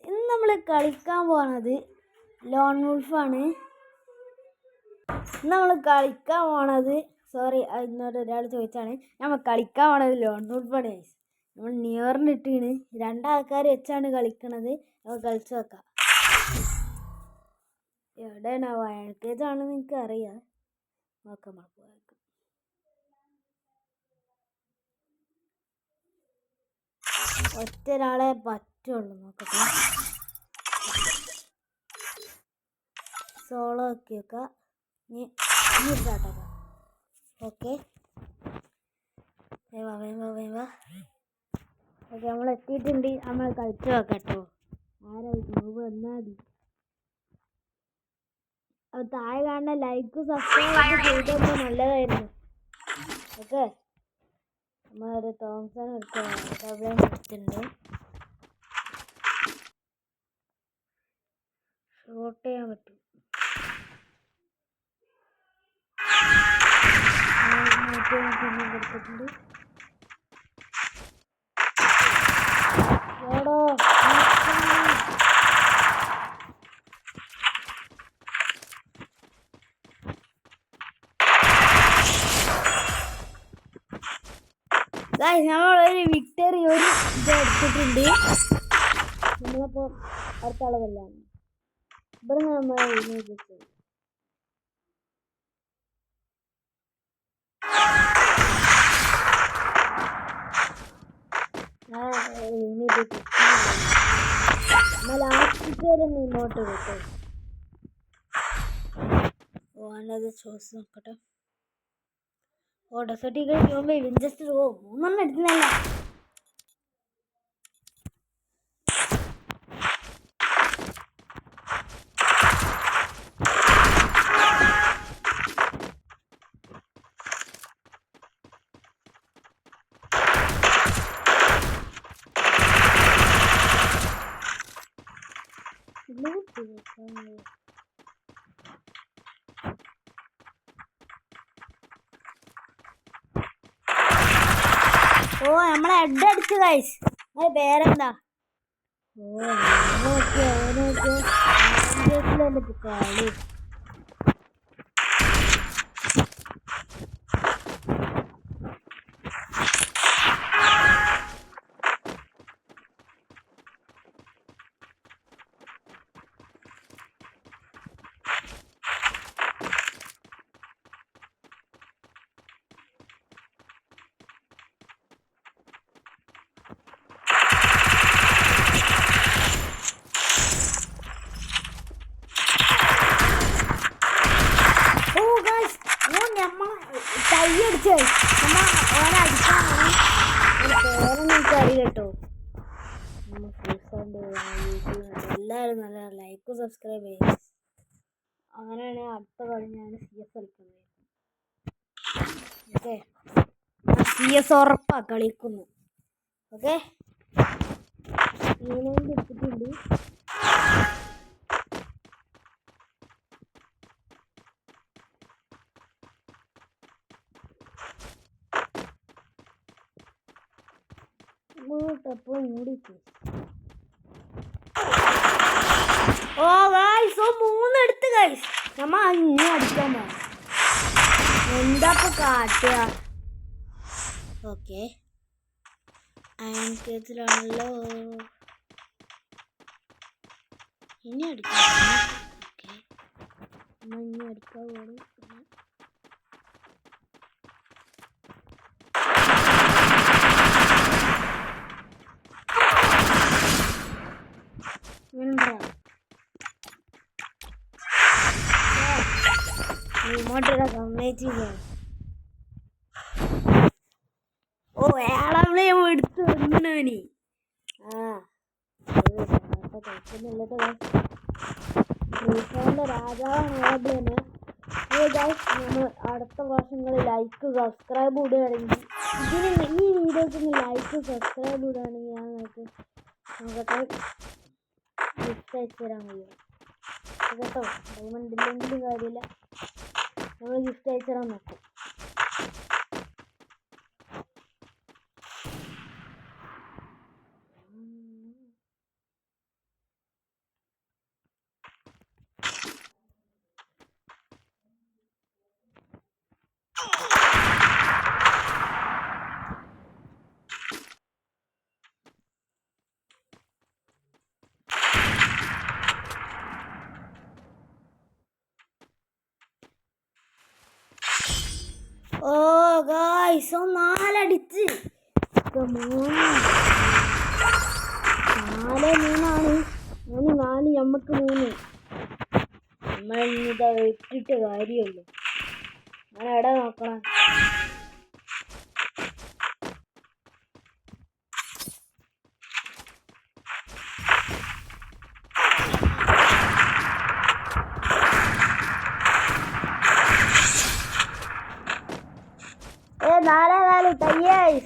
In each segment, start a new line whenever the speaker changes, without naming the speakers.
ഇന്ന് നമ്മൾ കളിക്കാൻ പോകുന്നത് ലോൺ വുൾഫാണ്. നമ്മൾ കളിക്കാൻ പോണത് എന്നോട് ഒരാൾ ചോദിച്ചാണ്. നമ്മൾ കളിക്കാൻ പോണത് ലോൺ വുൾഫാണ്. നമ്മൾ നിയറിന് ഇട്ടാണ് 2 ആൾക്കാർ വെച്ചാണ് കളിക്കണത്. നമ്മൾ കളിച്ചു നോക്കാം. എവിടെയാണ് വയക്കേജാണെന്ന് എനിക്കറിയാം. നോക്കാം. ഒറ്റ ഒരാളെ പറ്റുള്ളൂ. നോക്കട്ടെ. സോളോ ആക്കി വെക്കാം. ഇട്ടാക്കാം. ഓക്കെ ഓക്കെ, നമ്മൾ എത്തിയിട്ടുണ്ട്. നമ്മൾ കളിച്ചു നോക്കാം കേട്ടോ. ആരാ വന്നാൽ മതി. അത് താഴെ കാണുന്ന ലൈക്ക് സബ്സ്ക്രൈബ് ചെയ്തപ്പോൾ നല്ലതായിരുന്നു. ഓക്കെ, നമ്മളൊരു തോംസൺ എടുത്തിട്ടുണ്ട്. ഷോട്ട് ചെയ്യാൻ പറ്റും. എടുത്തിട്ടുണ്ട്. നമ്മളൊരു വിക്ടറി ഇത് എടുത്തിട്ടുണ്ട്. നമ്മളപ്പോൾ അടുത്ത അളവല്ലാണ് ഇവിടെ നമ്മൾ ലാസ്റ്റ് ഇങ്ങോട്ട് കിട്ടും. ഓനത് ചോദിച്ച് നോക്കട്ടെ. ഡെസേർട്ടിൽ ജസ്റ്റ് 3 എടുത്തില്ല. നമ്മളെ ഹെഡ് അടിച്ചു ഗൈസ്. പേരെന്താ? കളി കൈയടിച്ച് കേട്ടോ. എല്ലാവരും നല്ല ലൈക്കും സബ്സ്ക്രൈബ് ചെയ്യുക. അങ്ങനെയാണ് അടുത്ത കളി ഞാൻ CS കളിക്കുന്നത്. ഓക്കെ, CS ഉറപ്പാ കളിക്കുന്നു. ഓക്കെ, എടുത്തിട്ടുണ്ട്. മൂടിക്ക്. ഗൈസ് 3 എടുത്ത് ഗൈസ്. നമ്മ ഇനി അടിക്കാൻ പോകാം. എന്താ കാട്ടുക? ഓക്കെ, അയൺ കേസിലാണല്ലോ. ഇനി അടിക്കാം. ഓക്കെ, ഇനി അടിക്കാൻ പോകും. ഏളെ എടുത്ത് വന്നവനി. രാജാവാണ്. നമ്മൾ അടുത്ത വർഷങ്ങളിൽ ലൈക്ക് സബ്സ്ക്രൈബ് ഇടുകയാണെങ്കിൽ ഈ വീഡിയോക്ക് ലൈക്ക് സബ്സ്ക്രൈബ് ഇടുകയാണെങ്കിൽ ഞാൻ നോക്കട്ടെ ഗിഫ്റ്റ് അയച്ചു തരാൻ കഴിയും കേട്ടോ. ഡയമണ്ട് ഇല്ലെങ്കിലും കാര്യമില്ല, നമ്മൾ ഗിഫ്റ്റ് അയച്ചു തരാൻ നോക്കും. ഓ ഗായ്സ് 4 അടിച്ച് 4-3 3-4 ഞമ്മക്ക് 3 നമ്മൾ ഇതാ ഇട്ടിട്ട് കാര്യമല്ലോ. ഞാൻ എവിടെ നോക്കണം. നാല് തയ്യായി.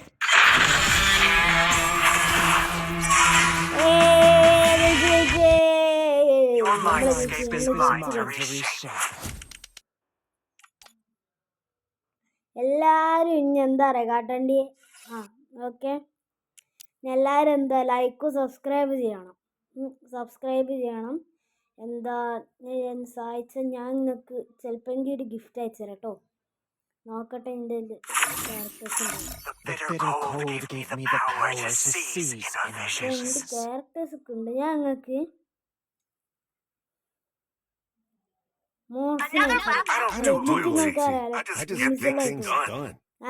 എല്ലാരും ഇനി എന്താ പറയാ കാട്ടണ്ടി. ഓക്കെ, എല്ലാരും എന്താ ലൈക്കും സബ്സ്ക്രൈബ് ചെയ്യണം. എന്താ സഹായിച്ച ഞാൻ നിങ്ങൾക്ക് ചിലപ്പോൾ ഒരു ഗിഫ്റ്റ് അയച്ചു തരാം കേട്ടോ. നോക്കട്ടെ, എൻ്റെ ക്യാരക്ടേഴ്സ് ഒക്കെ ഉണ്ട്. ഞാൻ നിങ്ങൾക്ക്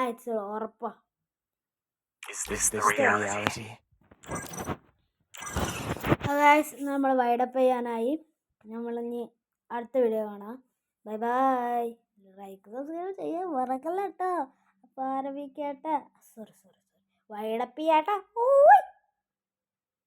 അയച്ചോ, ഉറപ്പാ. നമ്മൾ വൈഡപ്പ് ചെയ്യാനായി. നമ്മളിനി അടുത്ത വീഡിയോ കാണാം. Bye bye. ലൈക്ക് സബ്സ്ക്രൈബ് ചെയ്യാൻ മറക്കല്ല കേട്ടോ. അപ്പോൾ ആരംഭിക്കട്ടെ. സോറി വൈഡപ്പ് ചെയ്യാട്ടോ.